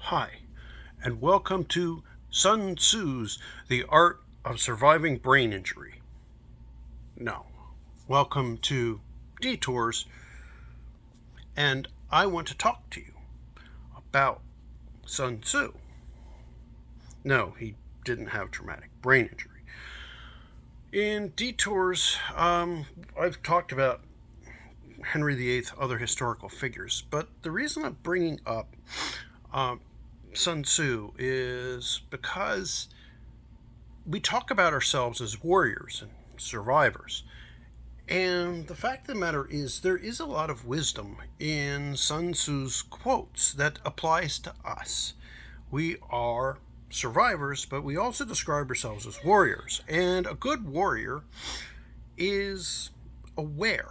Hi, and welcome to Sun Tzu's The Art of Surviving Brain Injury. No, welcome to Detours, and I want to talk to you about Sun Tzu. No, he didn't have traumatic brain injury. In Detours, I've talked about Henry VIII, other historical figures, but the reason I'm bringing up Sun Tzu is because we talk about ourselves as warriors and survivors. And the fact of the matter is, there is a lot of wisdom in Sun Tzu's quotes that applies to us. We are survivors, but we also describe ourselves as warriors. And a good warrior is aware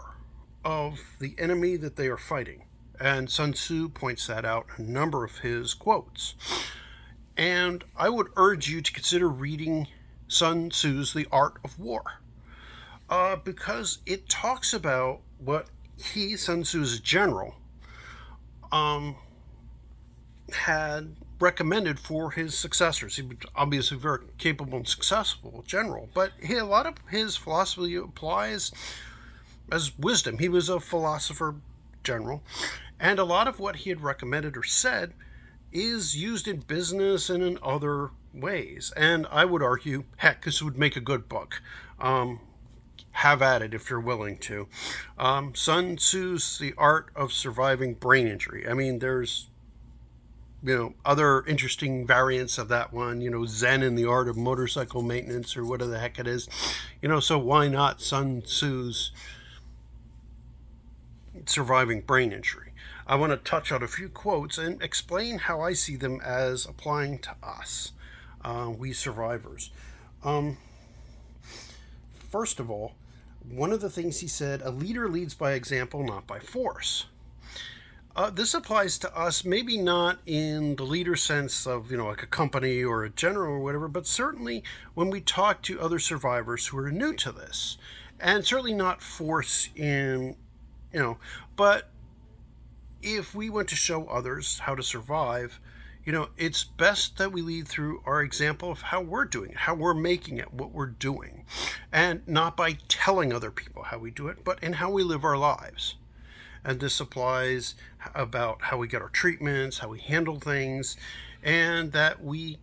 of the enemy that they are fighting. And Sun Tzu points that out in a number of his quotes. And I would urge you to consider reading Sun Tzu's The Art of War, because it talks about what Sun Tzu's general, had recommended for his successors. He was obviously a very capable and successful general, but a lot of his philosophy applies as wisdom. He was a philosopher general, and a lot of what he had recommended or said is used in business and in other ways. And I would argue, heck, this would make a good book. Have at it if you're willing to. Sun Tzu's The Art of Surviving Brain Injury. I mean, there's other interesting variants of that one, Zen and the Art of Motorcycle Maintenance, or whatever the heck it is. So why not Sun Tzu's Surviving Brain Injury? I want to touch on a few quotes and explain how I see them as applying to us, we survivors. First of all, one of the things he said, a leader leads by example, not by force. This applies to us, maybe not in the leader sense of, like a company or a general or whatever, but certainly when we talk to other survivors who are new to this. And certainly not force in, but if we want to show others how to survive, it's best that we lead through our example of how we're doing it, how we're making it, what we're doing. And not by telling other people how we do it, but in how we live our lives. And this applies about how we get our treatments, how we handle things, and that we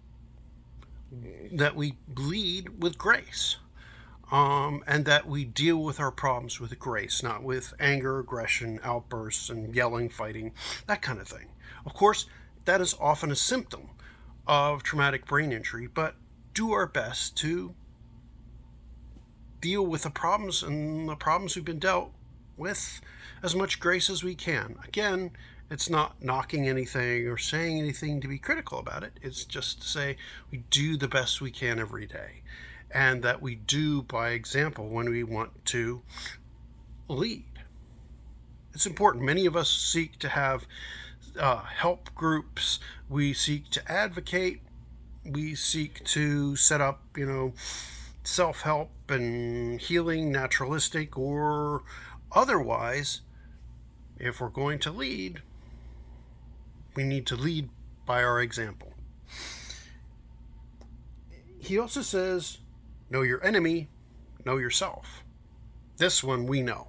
bleed with grace. And that we deal with our problems with grace, not with anger, aggression, outbursts, and yelling, fighting, that kind of thing. Of course, that is often a symptom of traumatic brain injury, but do our best to deal with the problems we've been dealt with as much grace as we can. Again, it's not knocking anything or saying anything to be critical about it. It's just to say we do the best we can every day. And that we do by example when we want to lead. It's important. Many of us seek to have help groups. We seek to advocate. We seek to set up, self-help and healing, naturalistic or otherwise. If we're going to lead, we need to lead by our example. He also says, know your enemy, know yourself. This one we know.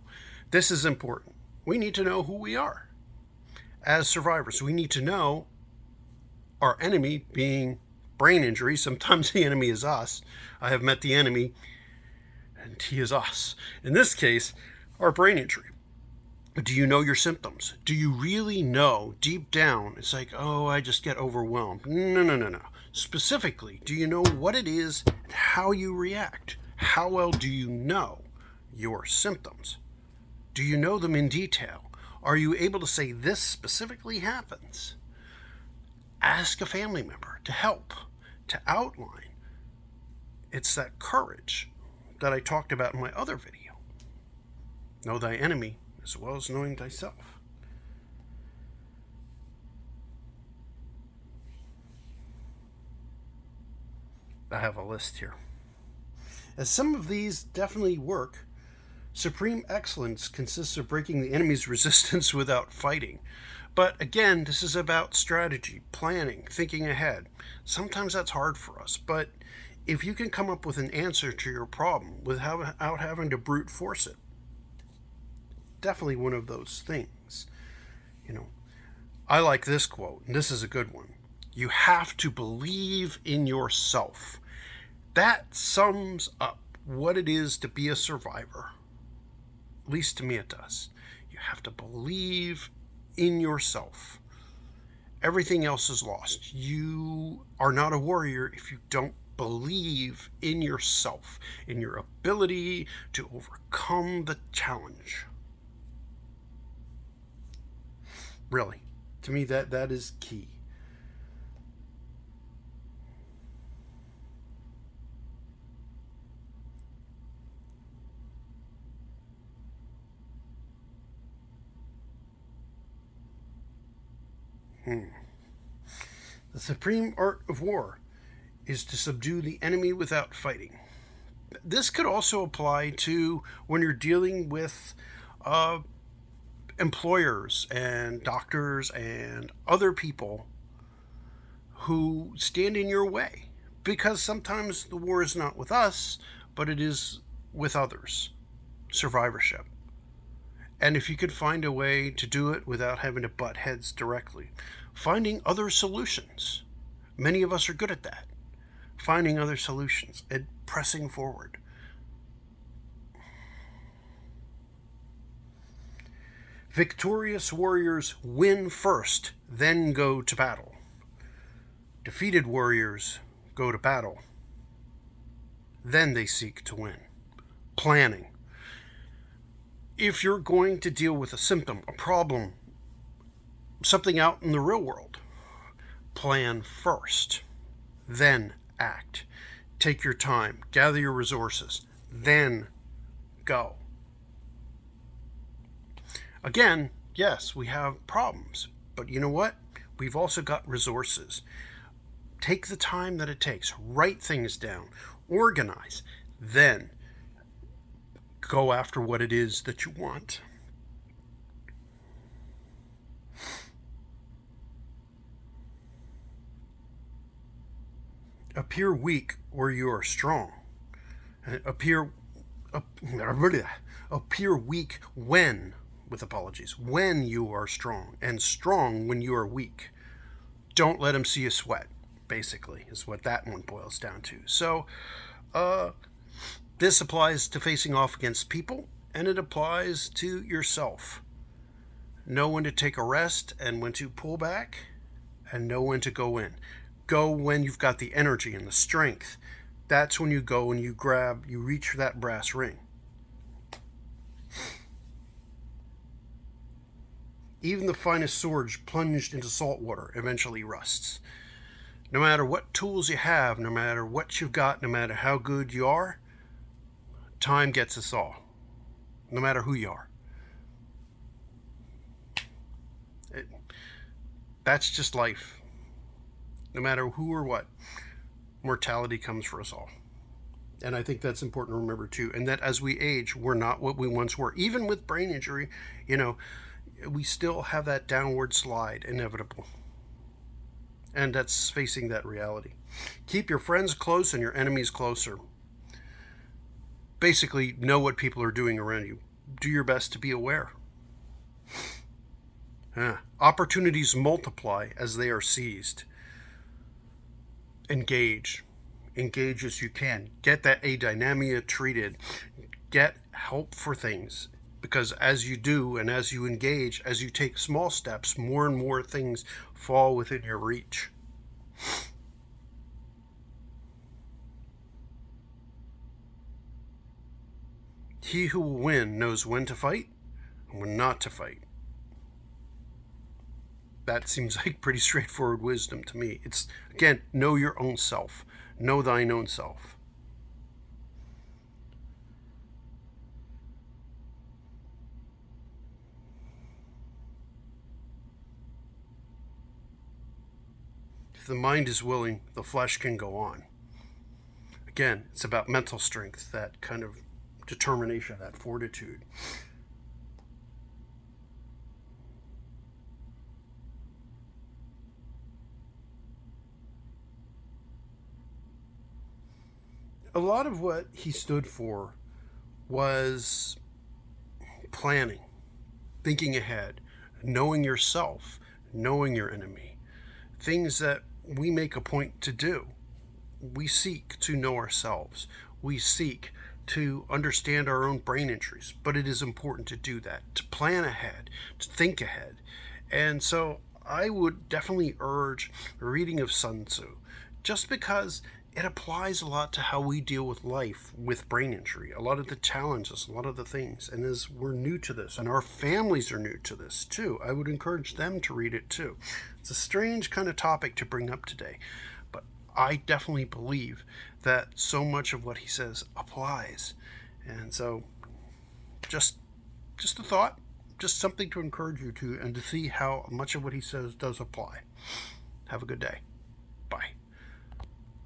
This is important. We need to know who we are. As survivors, we need to know our enemy being brain injury. Sometimes the enemy is us. I have met the enemy, and he is us. In this case, our brain injury. Do you know your symptoms? Do you really know deep down? It's like, I just get overwhelmed. No. Specifically, do you know what it is and how you react? How well do you know your symptoms? Do you know them in detail? Are you able to say this specifically happens? Ask a family member to help, to outline. It's that courage that I talked about in my other video. Know thy enemy as well as knowing thyself. I have a list here. As some of these definitely work, Supreme excellence consists of breaking the enemy's resistance without fighting. But again, this is about strategy, planning, thinking ahead. Sometimes that's hard for us, but if you can come up with an answer to your problem without having to brute force it, definitely one of those things. You know, I like this quote, and this is a good one. You have to believe in yourself. That sums up what it is to be a survivor. At least to me it does. You have to believe in yourself. Everything else is lost. You are not a warrior if you don't believe in yourself, in your ability to overcome the challenge. Really, to me that is key. The supreme art of war is to subdue the enemy without fighting. This could also apply to when you're dealing with employers and doctors and other people who stand in your way. Because sometimes the war is not with us, but it is with others. Survivorship. And if you could find a way to do it without having to butt heads directly, finding other solutions. Many of us are good at that. Finding other solutions and pressing forward. Victorious warriors win first, then go to battle. Defeated warriors go to battle, then they seek to win. Planning. If you're going to deal with a symptom, a problem, something out in the real world, plan first, then act. Take your time, gather your resources, then go. Again, yes, we have problems, but you know what? We've also got resources. Take the time that it takes, write things down, organize, then go after what it is that you want. Appear weak where you are strong. Appear weak when, with apologies, when you are strong, and strong when you are weak. Don't let them see you sweat, basically, is what that one boils down to. So, this applies to facing off against people, and it applies to yourself. Know when to take a rest and when to pull back, and know when to go in. Go when you've got the energy and the strength. That's when you go and you reach for that brass ring. Even the finest sword plunged into salt water eventually rusts. No matter what tools you have, no matter what you've got, no matter how good you are, time gets us all. No matter who you are. That's just life. No matter who or what, mortality comes for us all. And I think that's important to remember too. And that as we age, we're not what we once were. Even with brain injury, we still have that downward slide inevitable. And that's facing that reality. Keep your friends close and your enemies closer. Basically, know what people are doing around you. Do your best to be aware. Opportunities multiply as they are seized. Engage as you can. Get that adynamia treated. Get help for things. Because as you do and as you engage, as you take small steps, more and more things fall within your reach. He who will win knows when to fight and when not to fight. That seems like pretty straightforward wisdom to me. It's, again, know your own self. Know thine own self. If the mind is willing, the flesh can go on. Again, it's about mental strength, that kind of determination, that fortitude. A lot of what he stood for was planning, thinking ahead, knowing yourself, knowing your enemy, things that we make a point to do. We seek to know ourselves. We seek to understand our own brain injuries, but it is important to do that, to plan ahead, to think ahead. And so I would definitely urge a reading of Sun Tzu, just because it applies a lot to how we deal with life with brain injury, a lot of the challenges, a lot of the things. And as we're new to this, and our families are new to this too, I would encourage them to read it too. It's a strange kind of topic to bring up today, but I definitely believe that so much of what he says applies. And so just a thought, just something to encourage you to, and to see how much of what he says does apply. Have a good day.